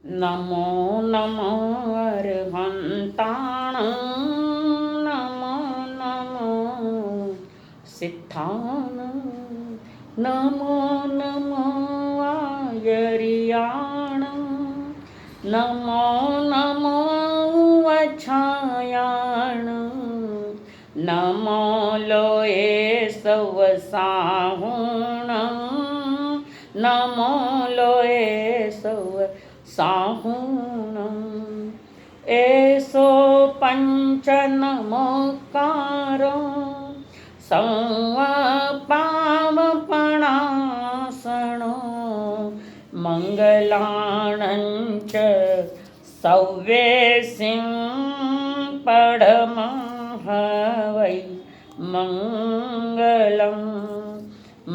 नमो नमो अर्हन्ताण नमो नमो सिद्धान नमो नमो आयर्याण नमो नमो अछायाण नमो लोए सवसाहुण नमो लोए सव साहुणं एसो पंच नमोकारो संवपावपणासनो मंगलाणंच सव्येसिं पढमः वै मंगलं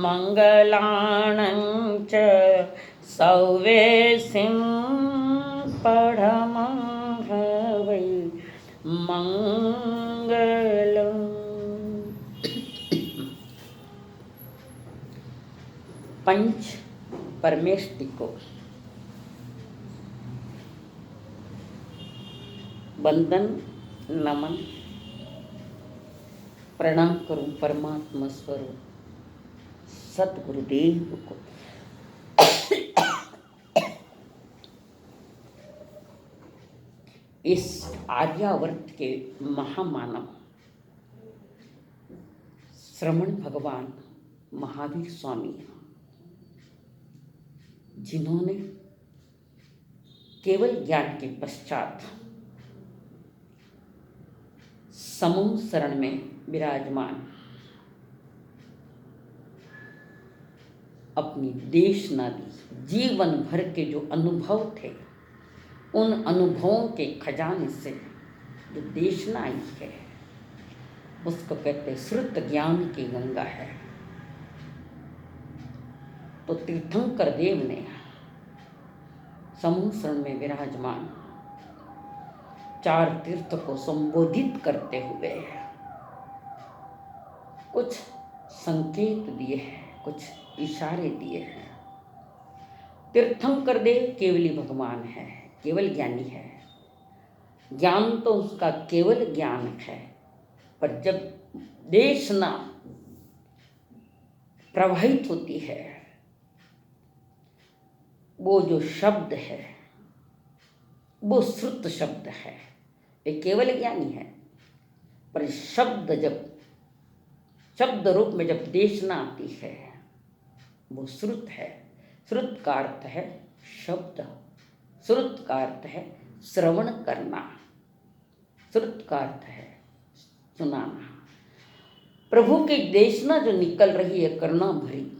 मंगलाणंच सव्येसिं पढमः वै मंगलम्। पंच परमेष्टि को वंदन नमन प्रणाम करूं परमात्मा स्वरूप सतगुरुदेव को। इस आर्यावर्त के महामानव श्रमण भगवान महावीर स्वामी, जिन्होंने केवल ज्ञान के पश्चात समूह शरण में विराजमान अपनी देशना दी। जीवन भर के जो अनुभव थे, उन अनुभवों के खजाने से जो देशना आई है, उसको कहते श्रुत ज्ञान की गंगा है। तो तीर्थंकर देव ने समूह शरण में विराजमान चार तीर्थ को संबोधित करते हुए कुछ संकेत दिए हैं, कुछ इशारे दिए हैं। तीर्थंकर देव केवली भगवान है, केवल ज्ञानी है। ज्ञान तो उसका केवल ज्ञान है, पर जब देशना प्रवाहित होती है, वो जो शब्द है वो श्रुत शब्द है। वे केवल ज्ञानी है, पर शब्द जब शब्द रूप में जब देशना आती है, वो श्रुत है। श्रुत का अर्थ है शब्द, श्रुत का अर्थ है श्रवण करना, श्रुत का अर्थ है सुनाना। प्रभु की देशना जो निकल रही है करुणा भरी,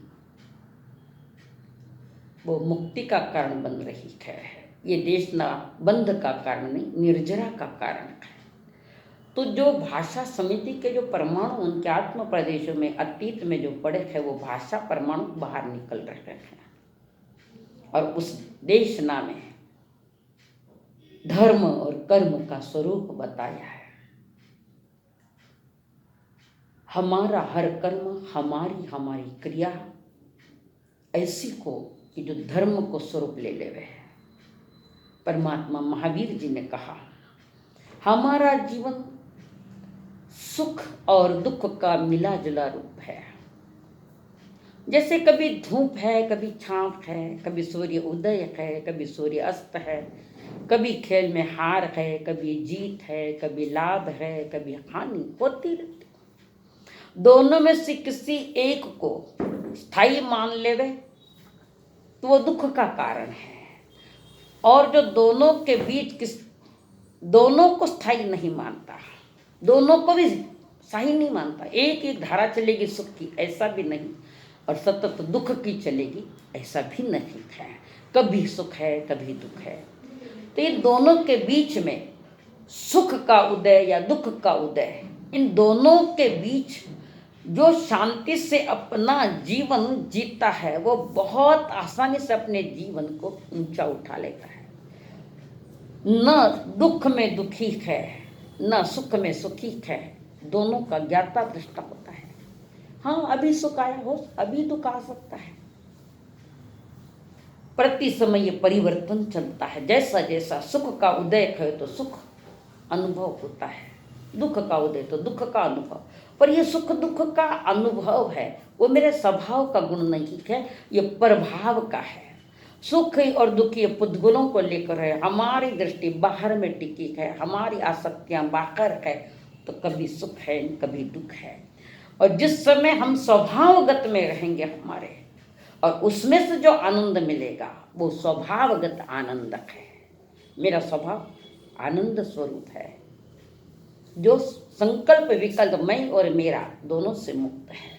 वो मुक्ति का कारण बन रही है। ये देशना बंध का कारण नहीं, निर्जरा का कारण है। तो जो भाषा समिति के जो परमाणु उनके आत्म प्रदेशों में अतीत में जो पड़े हैं, वो भाषा परमाणु बाहर निकल रहे हैं और उस देशना में धर्म और कर्म का स्वरूप बताया है। हमारा हर कर्म, हमारी क्रिया ऐसी को कि जो धर्म को स्वरूप ले लेवे है। परमात्मा महावीर जी ने कहा, हमारा जीवन सुख और दुख का मिला जुला रूप है। जैसे कभी धूप है, कभी छांव है, कभी सूर्य उदय है, कभी सूर्य अस्त है, कभी खेल में हार है, कभी जीत है, कभी लाभ है, कभी हानि होती रहती। दोनों में से किसी एक को स्थायी मान लेवे तो वो दुख का कारण है, और जो दोनों के बीच दोनों को स्थायी नहीं मानता, दोनों को भी सही नहीं मानता, एक धारा चलेगी सुख की ऐसा भी नहीं, और सतत दुख की चलेगी ऐसा भी नहीं है। कभी सुख है, कभी दुख है। तो इन दोनों के बीच में सुख का उदय या दुख का उदय, इन दोनों के बीच जो शांति से अपना जीवन जीता है, वो बहुत आसानी से अपने जीवन को ऊंचा उठा लेता है। न दुख में दुखी है, न सुख में सुखी है, दोनों का ज्ञाता दृष्टा होता है। हाँ, अभी सुख आया हो, अभी दुख आ सकता है, प्रति समय ये परिवर्तन चलता है। जैसा जैसा सुख का उदय है तो सुख अनुभव होता है, दुख का उदय तो दुख का अनुभव। पर ये सुख दुख का अनुभव है वो मेरे स्वभाव का गुण नहीं है, ये प्रभाव का है। सुख और दुख ये पुद्गुणों को लेकर है, हमारी दृष्टि बाहर में टिकी है, हमारी आसक्तियां बाहर है, तो कभी सुख है कभी दुख है। और जिस समय हम स्वभावगत में रहेंगे हमारे, और उसमें से जो आनंद मिलेगा वो स्वभावगत आनंदक है। मेरा स्वभाव आनंद स्वरूप है, जो संकल्प विकल्प मैं और मेरा दोनों से मुक्त है।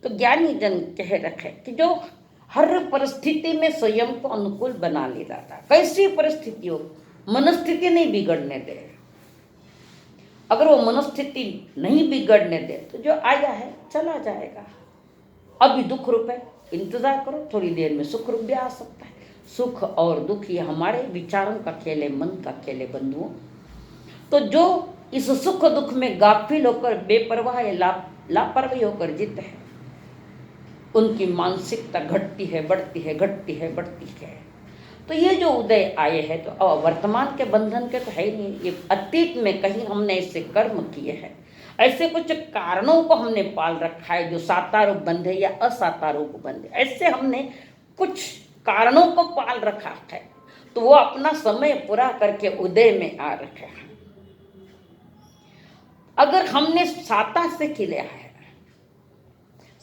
तो ज्ञानी जन कह रखे कि जो हर परिस्थिति में स्वयं को अनुकूल बना ले जाता, कैसी परिस्थिति हो मनस्थिति नहीं बिगड़ने दे। अगर वो मनस्थिति नहीं बिगड़ने दे तो जो आया है चला जाएगा। अभी दुख रूप है, इंतजार करो, थोड़ी देर में सुख रूप भी आ सकता है। सुख और दुख ये हमारे विचारों का खेल है, मन का खेल है बंधुओं। तो जो इस सुख दुख में गाफिल होकर बेपरवाह या लापरवाही होकर जीते हैं, उनकी मानसिकता घटती है बढ़ती है, घटती है बढ़ती है। तो ये जो उदय आए हैं तो वर्तमान के बंधन के तो है ही नहीं, ये अतीत में कहीं हमने ऐसे कर्म किए हैं, ऐसे कुछ कारणों को हमने पाल रखा है जो सातारूप बंधे या असातारूप बंधे, ऐसे हमने कुछ कारणों को पाल रखा है। तो वो अपना समय पूरा करके उदय में आ रखे हैं। अगर हमने साता से किया है,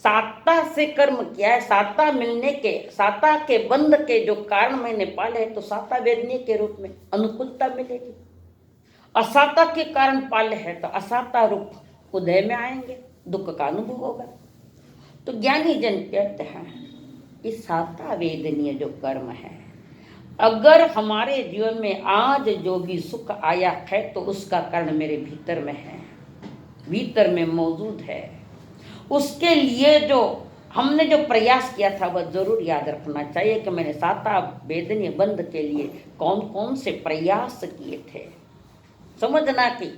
साता से कर्म किया है, साता मिलने के, साता के बंध के जो कारण मैंने पाले हैं, तो साता वेदनीय के रूप में अनुकूलता मिलेगी। असाता के कारण पाले हैं तो असाता रूप उदय में आएंगे, दुख का अनुभव होगा। तो ज्ञानी जन कहते हैं इस साता वेदनीय जो कर्म है, अगर हमारे जीवन में आज जो भी सुख आया है तो उसका कारण मेरे भीतर में है, भीतर में मौजूद है। उसके लिए जो हमने जो प्रयास किया था वह जरूर याद रखना चाहिए कि मैंने साता वेदनीय बंध के लिए कौन कौन से प्रयास किए थे। समझना कि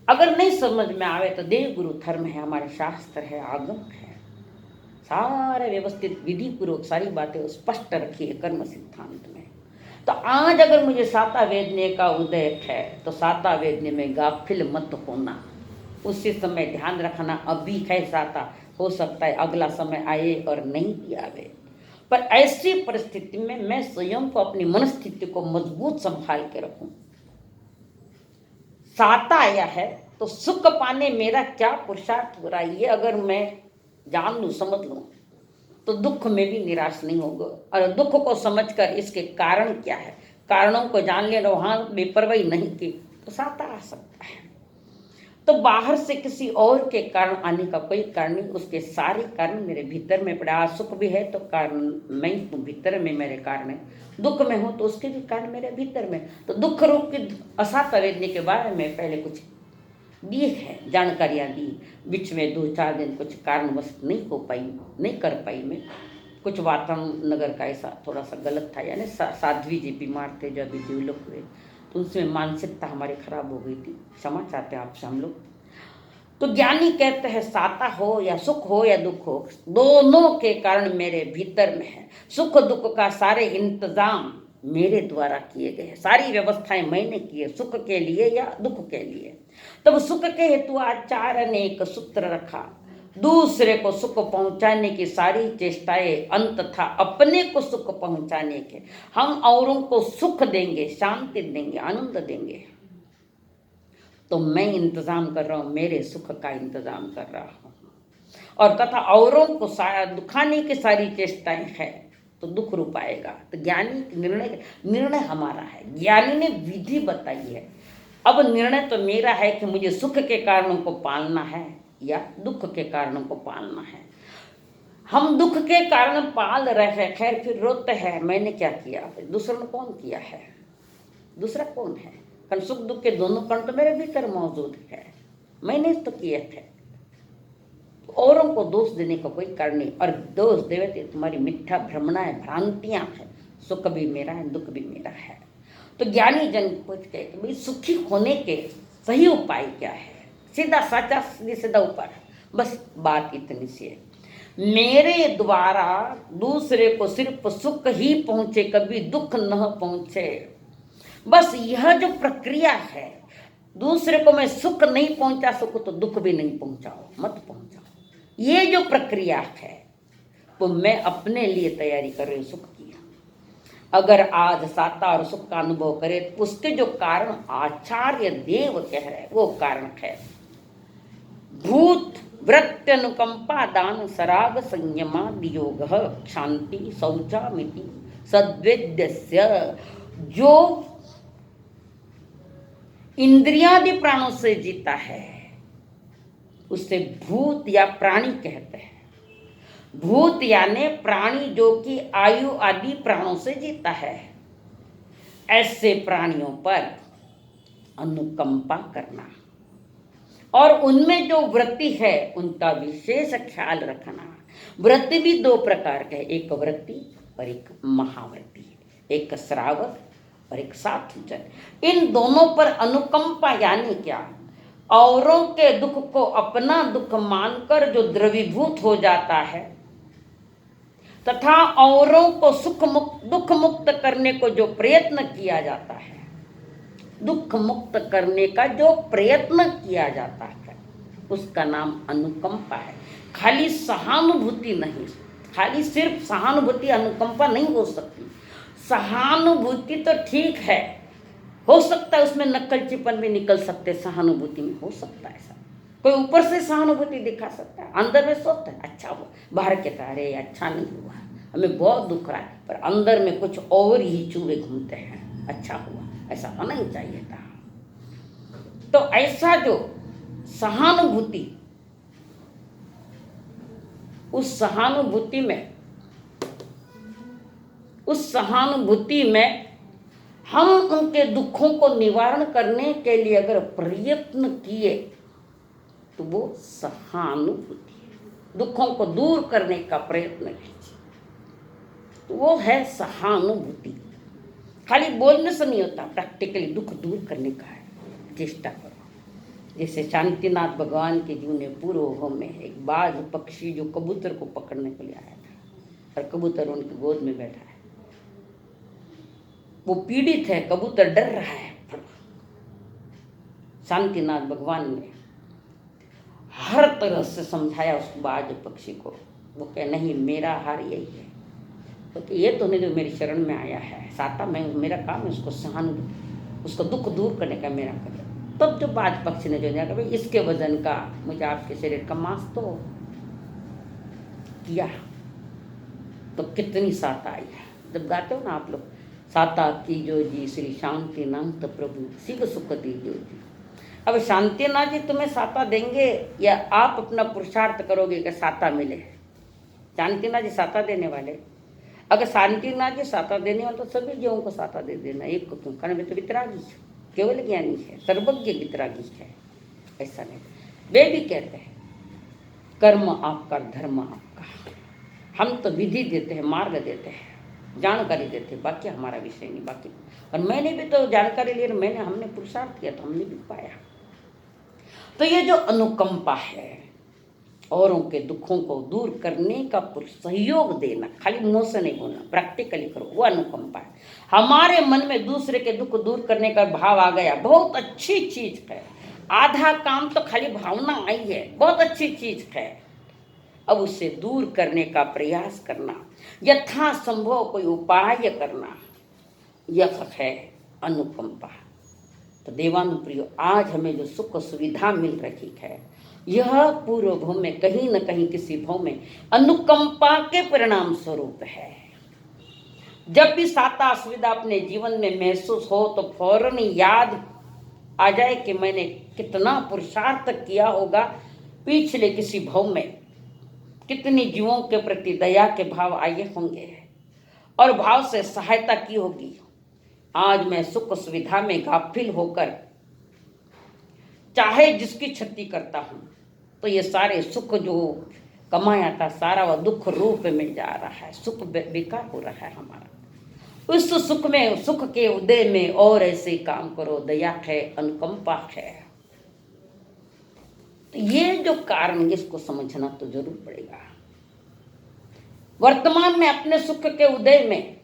अगर नहीं समझ में आवे तो देव गुरु धर्म है, हमारे शास्त्र है, आगम है, सारे व्यवस्थित विधि पूर्वक सारी बातें स्पष्ट रखी है कर्म सिद्धांत में। तो आज अगर मुझे साता वेदनीय का उदय है तो साता वेदनीय में गाफिल मत होना, उसी समय ध्यान रखना। अभी है साता, हो सकता है अगला समय आए और नहीं भी आवे, पर ऐसी परिस्थिति में मैं स्वयं को अपनी मनस्थिति को मजबूत संभाल के रखूं। साता आया है तो सुख पाने मेरा क्या पुरुषार्थ हो रहा है, ये अगर मैं जान लूं, समझ लूं, तो दुख में भी निराश नहीं होगा। और दुख को समझकर इसके कारण क्या है, कारणों को जान ले, वहां बेपरवाही नहीं की, तो साता आ सकता है। तो बाहर से किसी और के कारण आने का कोई कारण नहीं, उसके सारे कारण मेरे भीतर में पड़ा। सुख भी है तो कारण मैं हूँ, भीतर में मेरे कारण है। दुख में हूँ तो उसके भी कारण मेरे भीतर में। तो दुख रूप की असाता वेदनी के बारे में पहले कुछ दिए हैं, जानकारियाँ दी। बीच में 2-4 दिन कुछ कारणवश नहीं हो पाई, नहीं कर पाई मैं। कुछ वातावरण नगर का ऐसा थोड़ा सा गलत था, यानी साध्वी जी बीमार थे जो अभी देवलोक हुए, तो उसमें मानसिकता हमारी खराब हो गई थी। क्षमा चाहते हैं आपसे हम लोग। तो ज्ञानी कहते हैं साता हो या सुख हो या दुख हो, दोनों के कारण मेरे भीतर में है। सुख दुख का सारे इंतजाम मेरे द्वारा किए गए, सारी व्यवस्थाएं मैंने की है, सुख के लिए या दुख के लिए। तब सुख के हेतु आचार्य ने एक सूत्र रखा, दूसरे को सुख पहुंचाने की सारी चेष्टाएं अंत था अपने को सुख पहुंचाने के। हम औरों को सुख देंगे, शांति देंगे, आनंद देंगे, तो मैं इंतजाम कर रहा हूं, मेरे सुख का इंतजाम कर रहा हूं। और तथा औरों को दुखाने की सारी चेष्टाएं हैं तो दुख रूप आएगा। तो ज्ञानी निर्णय हमारा है, ज्ञानी ने विधि बताई है। अब निर्णय तो मेरा है कि मुझे सुख के कारणों को पालना है या दुख के कारणों को पालना है। हम दुख के कारण पाल रहे हैं, खैर फिर रोते हैं मैंने क्या किया, दूसरों ने कौन किया है, दूसरा कौन है। कारण सुख दुख के दोनों कण तो मेरे भीतर मौजूद है, मैंने तो किए थे। तो औरों को दोष देने का कोई कारण नहीं, और दोष देवे तो तुम्हारी मिथ्या भ्रमणाएं भ्रांतियां हैं। सुख भी मेरा है, दुख भी मेरा है। तो ज्ञानी जन पूछते हैं कि भाई सुखी होने के सही उपाय क्या है, सीधा साचा सीधा उपाय, बस बात इतनी सी है। मेरे द्वारा दूसरे को सिर्फ सुख ही पहुंचे, कभी दुख न पहुंचे। बस यह जो प्रक्रिया है, दूसरे को मैं सुख नहीं पहुंचा सकूं तो दुख भी नहीं पहुंचाओ, मत पहुंचाओ। ये जो प्रक्रिया है वो मैं अपने लिए तैयारी कर रही हूं सुख की। अगर आज साता और सुख का अनुभव करे तो उसके जो कारण आचार्य देव कह रहे वो कारण है भूत वृत्ति अनुकंपा दान सराग संयमादि योग शांति शौचामिति सद्वेद्यस्य। जो इंद्रियादि प्राणों से जीता है उसे भूत या प्राणी कहते हैं। भूत यानी प्राणी जो कि आयु आदि प्राणों से जीता है। ऐसे प्राणियों पर अनुकंपा करना और उनमें जो वृत्ति है उनका विशेष ख्याल रखना। वृत्ति भी दो प्रकार के, एक वृत्ति और एक महावृत्ति, एक श्रावक और एक साधुजन। इन दोनों पर अनुकंपा यानी क्या? औरों के दुख को अपना दुख मानकर जो द्रवीभूत हो जाता है तथा औरों को सुख मुक्त दुख मुक्त करने को जो प्रयत्न किया जाता है, दुख मुक्त करने का जो प्रयत्न किया जाता है उसका नाम अनुकंपा है। खाली सहानुभूति नहीं, खाली सिर्फ सहानुभूति अनुकंपा नहीं हो सकती। सहानुभूति तो ठीक है, हो सकता है उसमें नकलचीपन भी निकल सकते, सहानुभूति में हो सकता है ऐसा। कोई ऊपर से सहानुभूति दिखा सकता है, अंदर में सोचता है अच्छा हुआ, बाहर कहता है अरे अच्छा नहीं हुआ, हमें बहुत दुख रहा है, पर अंदर में कुछ और ही चूहे घूमते हैं, अच्छा हुआ, ऐसा होना नहीं चाहिए था। तो ऐसा जो सहानुभूति, उस सहानुभूति में हम उनके दुखों को निवारण करने के लिए अगर प्रयत्न किए तो वो सहानुभूति है। दुखों को दूर करने का प्रयत्न कीजिए तो वो है सहानुभूति। खाली बोलने से नहीं होता, प्रैक्टिकली दुख दूर करने का है, चेष्टा करो। जैसे शांतिनाथ भगवान के जीवन में पूर्व में एक बाज पक्षी जो कबूतर को पकड़ने के लिए आया था और कबूतर उनकी गोद में बैठा है, वो पीड़ित है, कबूतर डर रहा है। शांतिनाथ भगवान ने हर तरह से समझाया उस बाज पक्षी को। वो कहे नहीं, मेरा हार यही है, तो ये तो नहीं जो मेरी शरण में आया है, साता मैं, मेरा काम है उसको सहानुभूति, उसको दुख दूर करने का मेरा काम। तब जो बाज पक्षी ने जो दिया भाई इसके वजन का मुझे आपके शरीर का मांस तो किया, तो कितनी साता आई है। जब गाते हो ना आप लोग, साता की जो जी श्री शांतिनाथ प्रभु शिव सुख दीजिए जी। अब शांतिनाथ जी तुम्हें साता देंगे या आप अपना पुरुषार्थ करोगे कि साता मिले? शांतिनाथ जी साता देने वाले। अगर शांतिनाथ जी साता देने वाले तो सभी जीवों को साता दे देना, एक को क्यों? कारण वे तो वितरागी है, केवल ज्ञानी है, सर्वज्ञ वितरागी है, ऐसा नहीं। वे भी कहते हैं कर्म आपका, धर्म आपका, हम तो विधि देते हैं, मार्ग देते हैं, जानकारी देते हैं, बाकी हमारा विषय नहीं। बाकी और मैंने भी तो जानकारी ली, हमने पुरुषार्थ किया तो हमने भी पाया। तो ये जो अनुकंपा है, औरों के दुखों को दूर करने का सहयोग देना, खाली मुंह से नहीं बोलना, प्रैक्टिकली करो, वो अनुकंपा है। हमारे मन में दूसरे के दुख दूर करने का भाव आ गया, बहुत अच्छी चीज है। आधा काम तो खाली भावना आई है, बहुत अच्छी चीज है। अब उसे दूर करने का प्रयास करना, यथासंभव कोई उपाय करना, यह है अनुकंपा। तो देवानुप्रियो, आज हमें जो सुख सुविधा मिल रही है, यह पूर्व भव में कहीं न कहीं किसी भव में अनुकंपा के परिणाम स्वरूप है। जब भी साता असुविधा अपने जीवन में महसूस हो तो फौरन याद आ जाए कि मैंने कितना पुरुषार्थ किया होगा पिछले किसी भव में, कितने जीवों के प्रति दया के भाव आए होंगे और भाव से सहायता की होगी। आज मैं सुख सुविधा में गाफिल होकर चाहे जिसकी क्षति करता हूं तो ये सारे सुख जो कमाया था सारा वह दुख रूप में जा रहा है, सुख बेकार हो रहा है हमारा। उस सुख में, सुख के उदय में और ऐसे काम करो, दया है, अनुकंपा है। तो ये जो कारण, इसको समझना तो जरूर पड़ेगा। वर्तमान में अपने सुख के उदय में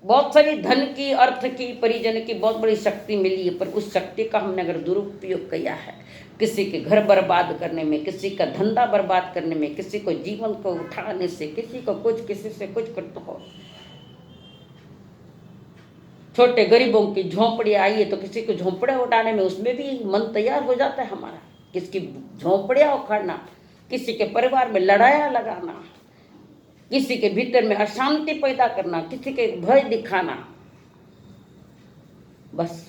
बहुत सारी धन की, अर्थ की, परिजन की बहुत बड़ी शक्ति मिली है, पर उस शक्ति का हमने अगर दुरुपयोग किया है, किसी के घर बर्बाद करने में, किसी का धंधा बर्बाद करने में, किसी को जीवन को उठाने से, किसी को कुछ, किसी से कुछ करते हो, छोटे गरीबों की झोंपड़ी आई है तो किसी को झोंपड़े उठाने में, उसमें भी मन तैयार हो जाता है हमारा, किसकी झोंपड़ियाँ उखाड़ना, किसी के परिवार में लड़ाइयाँ लगाना, किसी के भीतर में अशांति पैदा करना, किसी के भय दिखाना। बस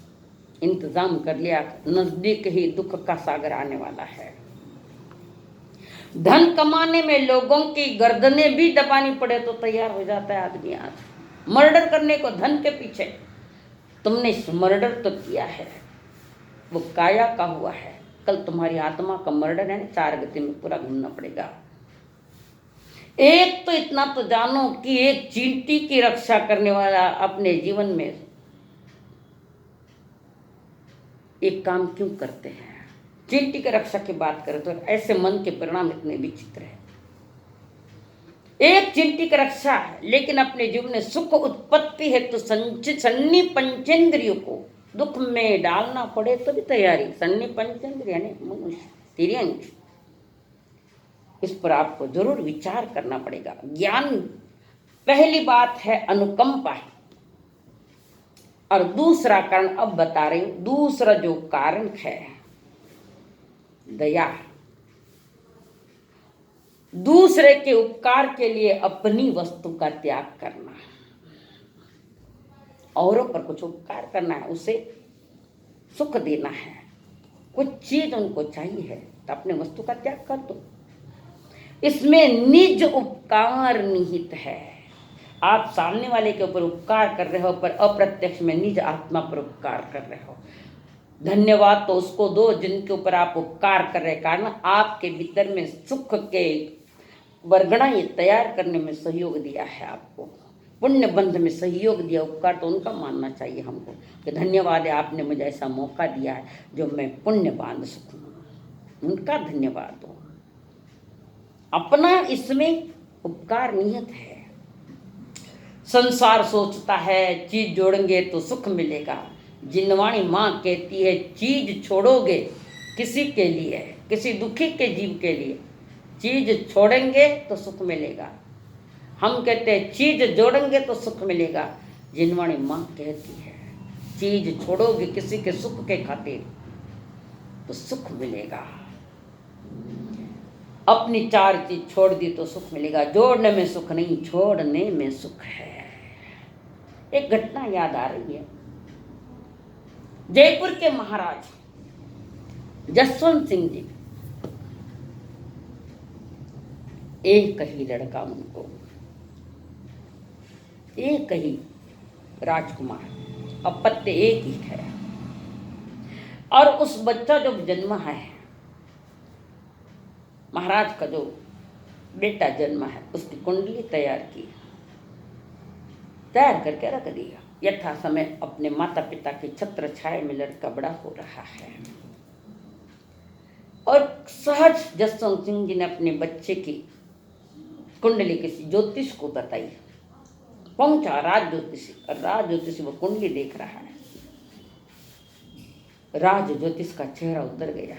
इंतजाम कर लिया, नजदीक ही दुख का सागर आने वाला है। धन कमाने में लोगों की गर्दनें भी दबानी पड़े तो तैयार हो जाता है आदमी। आज मर्डर करने को धन के पीछे, तुमने मर्डर तो किया है, वो काया का हुआ है, कल तुम्हारी आत्मा का मर्डर है, 4 गति में पूरा घूमना पड़ेगा। एक तो इतना तो जानो कि एक चींटी की रक्षा करने वाला अपने जीवन में एक काम क्यों करते हैं। चींटी की रक्षा की बात करें तो ऐसे मन के परिणाम इतने विचित्र है। एक चींटी की रक्षा है, लेकिन अपने जीवन में सुख उत्पत्ति है तो सन्नी पंचेंद्रियों को दुख में डालना पड़े तो भी तैयारी। सन्नी पंचेंद्रिय यानी मनुष्य, तिर्यंश, इस पर आपको जरूर विचार करना पड़ेगा। ज्ञान पहली बात है, अनुकंपा है, और दूसरा कारण अब बता रही हूं, दूसरा जो कारण है दया। दूसरे के उपकार के लिए अपनी वस्तु का त्याग करना, औरों पर कुछ उपकार करना है, उसे सुख देना है, कुछ चीज उनको चाहिए है तो अपने वस्तु का त्याग कर दो। इसमें निज उपकार निहित है। आप सामने वाले के ऊपर उपकार कर रहे हो, पर अप्रत्यक्ष में निज आत्मा पर उपकार कर रहे हो। धन्यवाद तो उसको दो जिनके ऊपर आप उपकार कर रहे, कारण आपके भीतर में सुख के वर्गणाएं तैयार करने में सहयोग दिया है, आपको पुण्य बंध में सहयोग दिया। उपकार तो उनका मानना चाहिए हमको कि धन्यवाद है, आपने मुझे ऐसा मौका दिया है जो मैं पुण्य बांध सकूं, उनका धन्यवाद हो। अपना इसमें उपकार नियत है। संसार सोचता है चीज जोड़ेंगे तो सुख मिलेगा। जिनवाणी माँ कहती है चीज छोड़ोगे किसी के लिए, किसी दुखी के जीव के लिए, चीज छोड़ेंगे तो सुख मिलेगा। हम कहते हैं चीज जोड़ेंगे तो सुख मिलेगा। जिनवाणी माँ कहती है चीज छोड़ोगे किसी के सुख के खातिर तो सुख मिलेगा। अपनी 4 चीज छोड़ दी तो सुख मिलेगा। जोड़ने में सुख नहीं, छोड़ने में सुख है। एक घटना याद आ रही है। जयपुर के महाराज जसवंत सिंह जी, एक ही लड़का, उनको एक ही राजकुमार, अपत्य एक ही है। और उस बच्चा जो जन्मा है, महाराज का जो बेटा जन्मा है, उसकी कुंडली तैयार की, तैयार करके रख दिया। यथा समय अपने माता पिता की छत्र छाया में लड़का बड़ा हो रहा है। और सहज जसवंत सिंह जी ने अपने बच्चे की कुंडली किसी ज्योतिष को बताई। पहुंचा राज ज्योतिषी, और राज ज्योतिषी वो कुंडली देख रहा है। राज ज्योतिष का चेहरा उतर गया,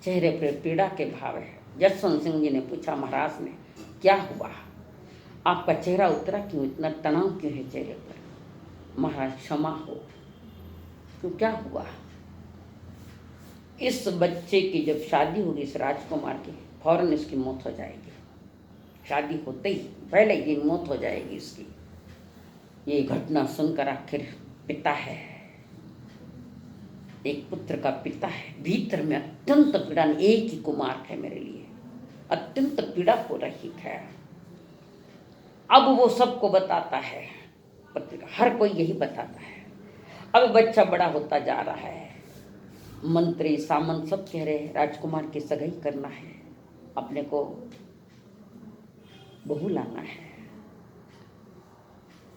चेहरे पर पीड़ा के भाव है। जसवंत सिंह जी ने पूछा, महाराज ने क्या हुआ, आपका चेहरा उतरा क्यों, इतना तनाव क्यों है चेहरे पर। महाराज क्षमा हो, क्यों, क्या हुआ। इस बच्चे की जब शादी होगी, इस राजकुमार की, फौरन इसकी मौत हो जाएगी। शादी होते ही पहले ही मौत हो जाएगी इसकी। ये घटना सुनकर आखिर पिता है, एक पुत्र का पिता है, भीतर में अत्यंत पीड़ा, एक ही कुमार है मेरे लिए, अत्यंत पीड़ा हो रही है। अब वो सबको बताता है, पत्रिका हर कोई यही बताता है। अब बच्चा बड़ा होता जा रहा है, मंत्री सामंत सब कह रहे हैं राजकुमार की सगाई करना है, अपने को बहू लाना है।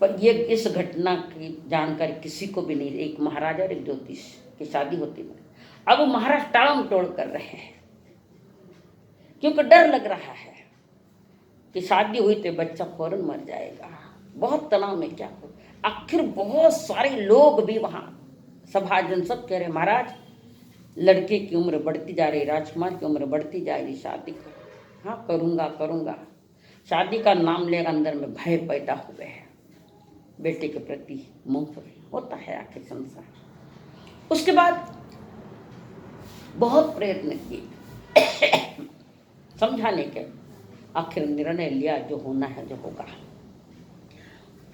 पर ये इस घटना की जानकारी किसी को भी नहीं। एक महाराजा और एक ज्योतिष की शादी होती है। अब महाराज टालम टोल कर रहे हैं क्योंकि डर लग रहा है। कि शादी हुई तो बच्चा फौरन मर जाएगा, बहुत तनाव में क्या हो। आखिर बहुत सारे लोग भी वहाँ सभाजन सब कह रहे महाराज लड़के की उम्र बढ़ती जा रही, राजकुमार की उम्र बढ़ती जा रही, शादी करो। हाँ करूँगा करूँगा। शादी का नाम लेकर अंदर में भय पैदा हो गए, बेटे के प्रति मोह होता है आखिर संसार। उसके बाद बहुत प्रयत्न किए समझाने के, आखिर निर्णय लिया जो होना है जो होगा।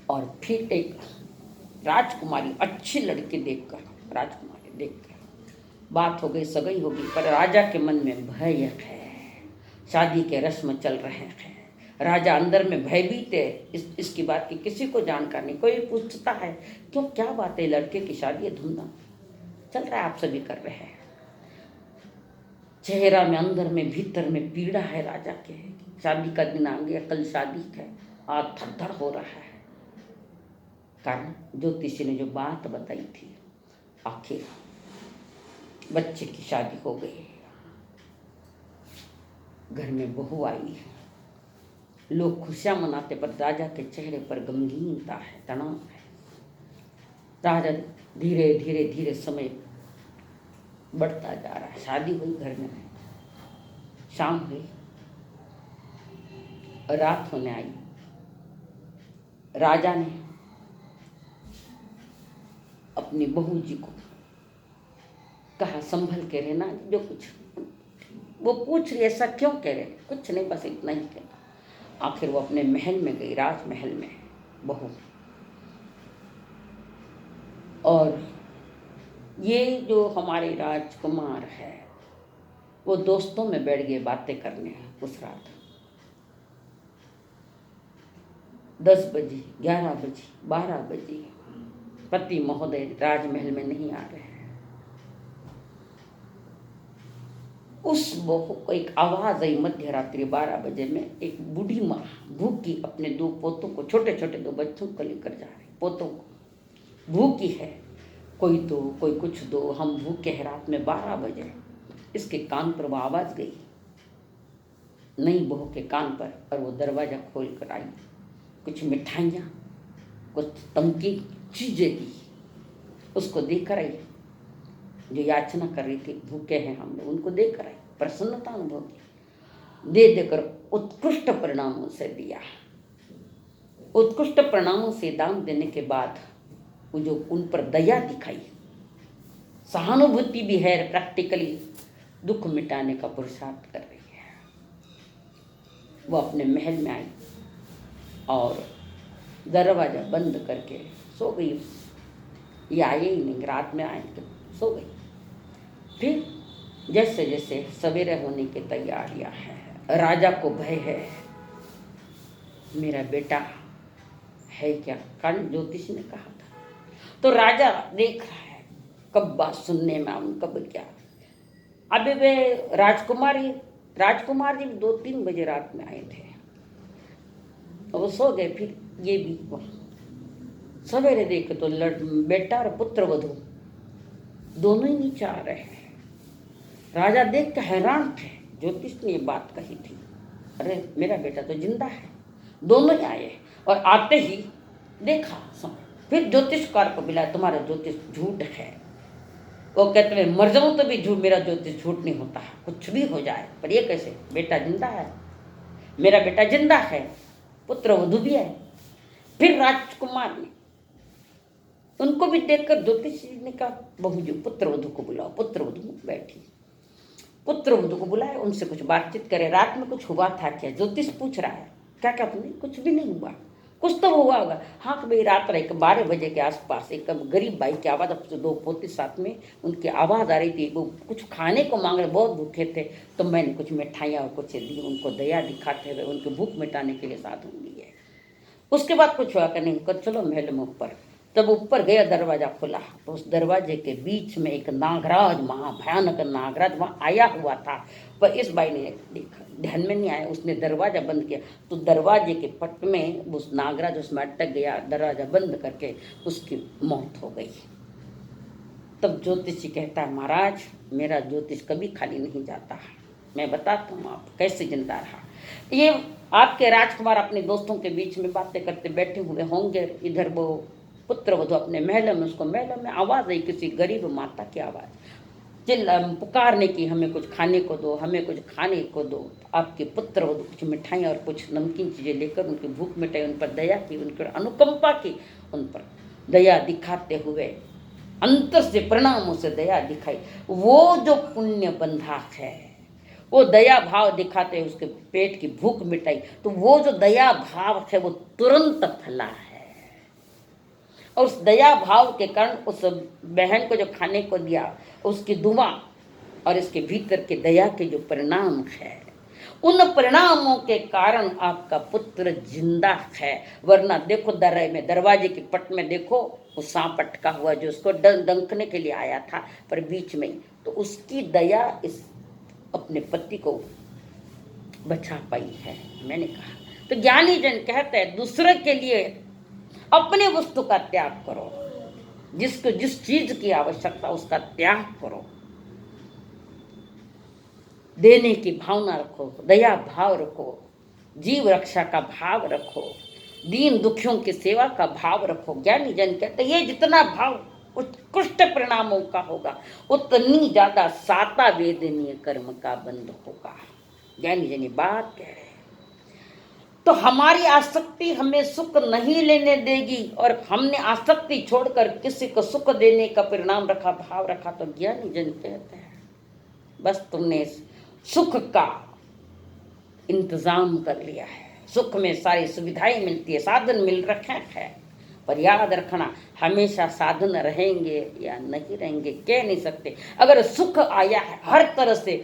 और फिर एक राजकुमारी अच्छी लड़की देखकर, राजकुमारी देखकर बात हो गई, सगाई होगी। पर राजा के मन में भय है, शादी के रस्म चल रहे हैं, राजा अंदर में भयभीत है इसकी बात की किसी को जानकारी नहीं। कोई पूछता है क्यों, क्या बात है, लड़के की शादी है, धूमधाम चल रहा है, आप सभी कर रहे हैं। चेहरा में अंदर में भीतर में पीड़ा है राजा के, शादी का दिन आ गया, कल शादी है, आज थरथर हो रहा है। कारण ज्योतिषी ने जो बात बताई थी, आखिर बच्चे की शादी हो गई, घर में बहू आई, लोग खुशियां मनाते, पर राजा के चेहरे पर गमगीनता है, तनाव है। राजा धीरे धीरे धीरे समय बढ़ता जा रहा है। शादी हुई, घर में शाम हुई, रात होने आई। राजा ने अपनी बहू जी को कहा संभल के रहना, जो कुछ वो पूछ रही ऐसा क्यों कह रहे, कुछ नहीं बस इतना ही कहना। आखिर वो अपने महल में गई, राजमहल में बहू, और ये जो हमारे राजकुमार है वो दोस्तों में बैठ गए बातें करने उस रात। 10 बजे, 11 बजे, 12 बजे पति महोदय राजमहल में नहीं आ रहे हैं। उस बहू को एक आवाज आई मध्य रात्रि 12 बजे में, एक बूढ़ी माँ भूखी अपने 2 पोतों को, छोटे छोटे 2 बच्चों को लेकर जा रही, पोतों को भूखी है, कोई दो कोई कुछ दो, हम भूखे हैं, रात में 12 बजे। इसके कान पर वो आवाज गई, नई बहू के कान पर, और वो दरवाजा खोल कर आई, कुछ मिठाइयाँ कुछ तमकीन चीजें दी, उसको देकर आई, जो याचना कर रही थी, भूखे हैं हम लोग, उनको देकर आई, प्रसन्नता अनुभव की, दे देकर उत्कृष्ट परिणामों से दिया। उत्कृष्ट परिणामों से दान देने के बाद वो जो उन पर दया दिखाई, सहानुभूति भी है, प्रैक्टिकली दुख मिटाने का पुरुषार्थ कर रही है। वो अपने महल में आई और दरवाजा बंद करके सो गई। ये आए ही नहीं, रात में आए तो सो गई। फिर जैसे जैसे सवेरे होने की तैयारियां हैं, राजा को भय है, मेरा बेटा है क्या, कारण ज्योतिष ने कहा था। तो राजा देख रहा है कब बात सुनने में आऊँ, कब क्या। अभी वे राजकुमार जी 2-3 बजे रात में आए थे, वो सो गए। फिर ये भी सवेरे देखे तो बेटा और पुत्र वधू दोनों ही नीचे आ रहे हैं। राजा देख के हैरान थे, ज्योतिष ने ये बात कही थी, अरे मेरा बेटा तो जिंदा है। दोनों ही आए और आते ही देखा, फिर ज्योतिषकार को बुलाया, तुम्हारा ज्योतिष झूठ है। वो कहते हैं मर जाऊं तो भी झूठ, मेरा ज्योतिष झूठ नहीं होता, कुछ भी हो जाए, पर ये कैसे, बेटा जिंदा है, मेरा बेटा जिंदा है, पुत्र वधू भी है। फिर राजकुमार ने उनको भी देखकर ज्योतिष ने कहा बहू जी पुत्र वधू को बुलाओ। पुत्र वधू बैठी, पुत्र वधू को बुलाए, उनसे कुछ बातचीत करे, रात में कुछ हुआ था क्या, ज्योतिष पूछ रहा है। क्या क्या तुमने, कुछ भी नहीं हुआ, कुछ तो हुआ होगा। हाँ भाई रात रहे 12 बजे के आसपास एक गरीब बाई की आवाज़, अब 2 पोते साथ में उनकी आवाज़ आ रही थी, वो कुछ खाने को मांग रहे, बहुत भूखे थे, तो मैंने कुछ मिठाइयाँ और कुछ दी, उनको दया दिखाते हुए उनकी भूख मिटाने के लिए साधन दी है। उसके बाद कुछ हुआ कि नहीं, कर चलो महल में ऊपर। तब ऊपर गया, दरवाजा खुला तो उस दरवाजे के बीच में एक नागराज, महाभयानक नागराज वहाँ आया हुआ था। पर इस बाई ने देखा, ध्यान में नहीं आया, उसने दरवाजा बंद किया तो दरवाजे के पट में उस नागराज उसमें अटक गया, दरवाजा बंद करके उसकी मौत हो गई। तब ज्योतिषी कहता है महाराज मेरा ज्योतिष कभी खाली नहीं जाता, मैं बताता हूँ आप कैसे जिंदा रहा। ये आपके राजकुमार अपने दोस्तों के बीच में बातें करते बैठे हुए होंगे, इधर वो पुत्र वधू अपने महल में, उसको महल में आवाज़ आई, किसी गरीब माता की आवाज़, चिल्ला पुकारने की, हमें कुछ खाने को दो, हमें कुछ खाने को दो। आपके पुत्र वधू कुछ मिठाई और कुछ नमकीन चीज़ें लेकर उनकी भूख मिटाई, उन पर दया की, उन पर अनुकंपा की, उन पर दया दिखाते हुए अंतर से प्रणामों से दया दिखाई। वो जो पुण्य बंधा है, वो दया भाव दिखाते उसके पेट की भूख मिटाई, तो वो जो दया भाव है वो तुरंत फला है। और उस दया भाव के कारण उस बहन को जो खाने को दिया, उसकी दुआ और इसके भीतर के दया के जो परिणाम है, उन परिणामों के कारण आपका पुत्र जिंदा है। वरना देखो दरवाजे के पट में देखो वो सांप अटका हुआ जो उसको डंकने के लिए आया था, पर बीच में, तो उसकी दया इस अपने पति को बचा पाई है। मैंने कहा तो ज्ञानी जन कहते हैं दूसरे के लिए अपने वस्तु का त्याग करो, जिसको जिस चीज की आवश्यकता उसका त्याग करो, देने की भावना रखो, दया भाव रखो, जीव रक्षा का भाव रखो, दीन दुखियों की सेवा का भाव रखो। ज्ञानी जन कहते ये जितना भाव उत्कृष्ट परिणामों का होगा, उतनी ज्यादा साता वेदनीय कर्म का बंध होगा। ज्ञानी जन ये बात कह रहे हैं। तो हमारी आसक्ति हमें सुख नहीं लेने देगी, और हमने आसक्ति छोड़कर किसी को सुख देने का परिणाम रखा, भाव रखा, तो ज्ञानी जन कहते हैं बस तुमने सुख का इंतजाम कर लिया है। सुख में सारी सुविधाएं मिलती है, साधन मिल रखे हैं, पर याद रखना हमेशा साधन रहेंगे या नहीं रहेंगे कह नहीं सकते। अगर सुख आया है हर तरह से,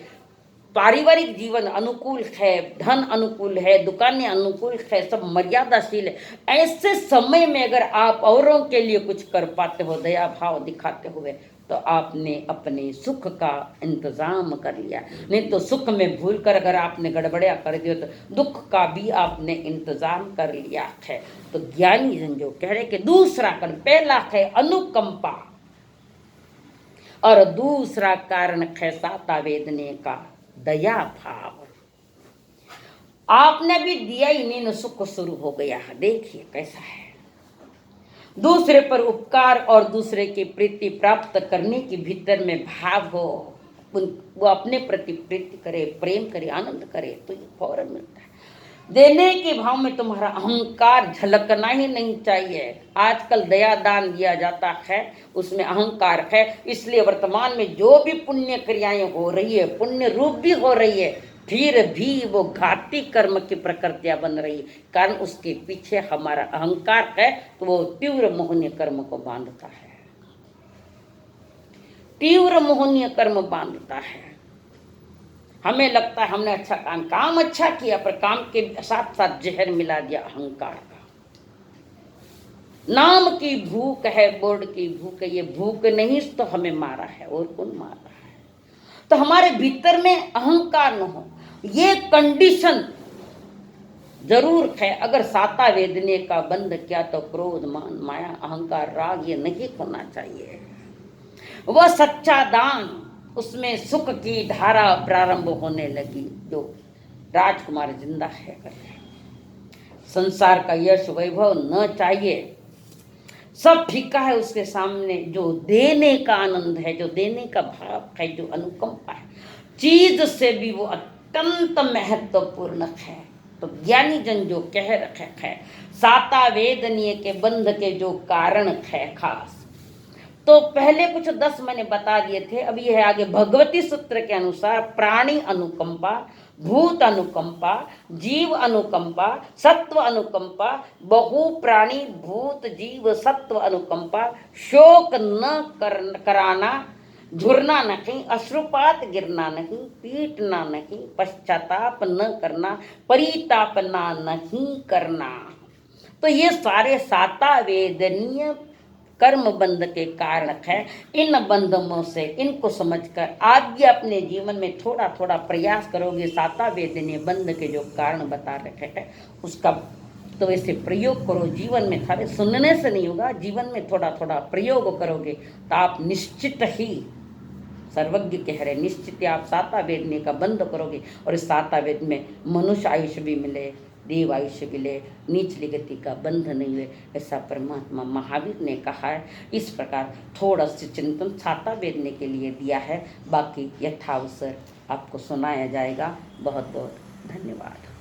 पारिवारिक जीवन अनुकूल है, धन अनुकूल है, दुकानें अनुकूल है, सब मर्यादाशील है, ऐसे समय में अगर आप औरों के लिए कुछ कर पाते हो दया भाव दिखाते हुए, तो आपने अपने सुख का इंतजाम कर लिया। नहीं तो सुख में भूल कर अगर आपने गड़बड़िया कर दिया तो दुख का भी आपने इंतजाम कर लिया है। तो ज्ञानी जन जो कह रहे कि दूसरा कारण, पहला है अनुकंपा और दूसरा कारण है साता वेदने का दया भाव। आपने भी दिया ही नहीं, सुख शुरू हो गया। देखिए कैसा है, दूसरे पर उपकार और दूसरे की प्रीति प्राप्त करने के भीतर में भाव हो, वो अपने प्रति प्रीति करे, प्रेम करे, आनंद करे, तो ये फौरन मिलता है। देने के भाव में तुम्हारा अहंकार झलकना ही नहीं चाहिए। आजकल दया दान दिया जाता है, उसमें अहंकार है, इसलिए वर्तमान में जो भी पुण्य क्रियाएं हो रही है, पुण्य रूप भी हो रही है, फिर भी वो घाती कर्म की प्रकृतियां बन रही है। कारण उसके पीछे हमारा अहंकार है, तो वो तीव्र मोहनीय कर्म को बांधता है, तीव्र मोहनीय कर्म बांधता है। हमें लगता है हमने अच्छा काम अच्छा किया, पर काम के साथ साथ जहर मिला दिया अहंकार का। नाम की भूख है, बोर्ड की भूख है, ये भूख नहीं तो हमें मारा है, और कौन मारा है। तो हमारे भीतर में अहंकार न हो, ये कंडीशन जरूर है। अगर साता वेदने का बंध किया तो क्रोध मान माया अहंकार राग ये नहीं होना चाहिए। वह सच्चा दान, उसमें सुख की धारा प्रारंभ होने लगी। जो राजकुमार जिंदा है कर संसार का यश वैभव न चाहिए, सब फीका है उसके सामने। जो देने का आनंद है, जो देने का भाव है, जो अनुकंपा है, चीज से भी वो अत्यंत महत्वपूर्ण है। तो ज्ञानी जन जो कह रखे है साता वेदनीय के बंध के जो कारण है खास, तो पहले कुछ 10 मैंने बता दिए थे। अब ये है आगे भगवती सूत्र के अनुसार प्राणी अनुकंपा, भूत अनुकंपा, जीव अनुकंपा, सत्व अनुकंपा, बहु प्राणी भूत जीव सत्व अनुकंपा, शोक न कराना, झुरना नहीं, अश्रुपात गिरना नहीं, पीटना नहीं, पश्चाताप न करना, परितापना नहीं करना। तो ये सारे साता वेदनीय कर्म बंध के कारण है। इन बंधनों से इनको समझकर आप भी अपने जीवन में थोड़ा थोड़ा प्रयास करोगे, साता वेदनीय बंध के जो कारण बता रखे हैं उसका तो वैसे प्रयोग करो जीवन में। सारे सुनने से नहीं होगा, जीवन में थोड़ा थोड़ा प्रयोग करोगे तो आप निश्चित ही, सर्वज्ञ कह रहे निश्चित ही आप साता वेदनीय का बंध करोगे, और इस साता वेद में मनुष्य आयुष्य भी मिले, देव आयुष्य मिले, नीचली गति का बंध नहीं हुए, ऐसा परमात्मा महावीर ने कहा है। इस प्रकार थोड़ा सा चिंतन छाता बेचने के लिए दिया है, बाकी यथावसर आपको सुनाया जाएगा। बहुत बहुत धन्यवाद।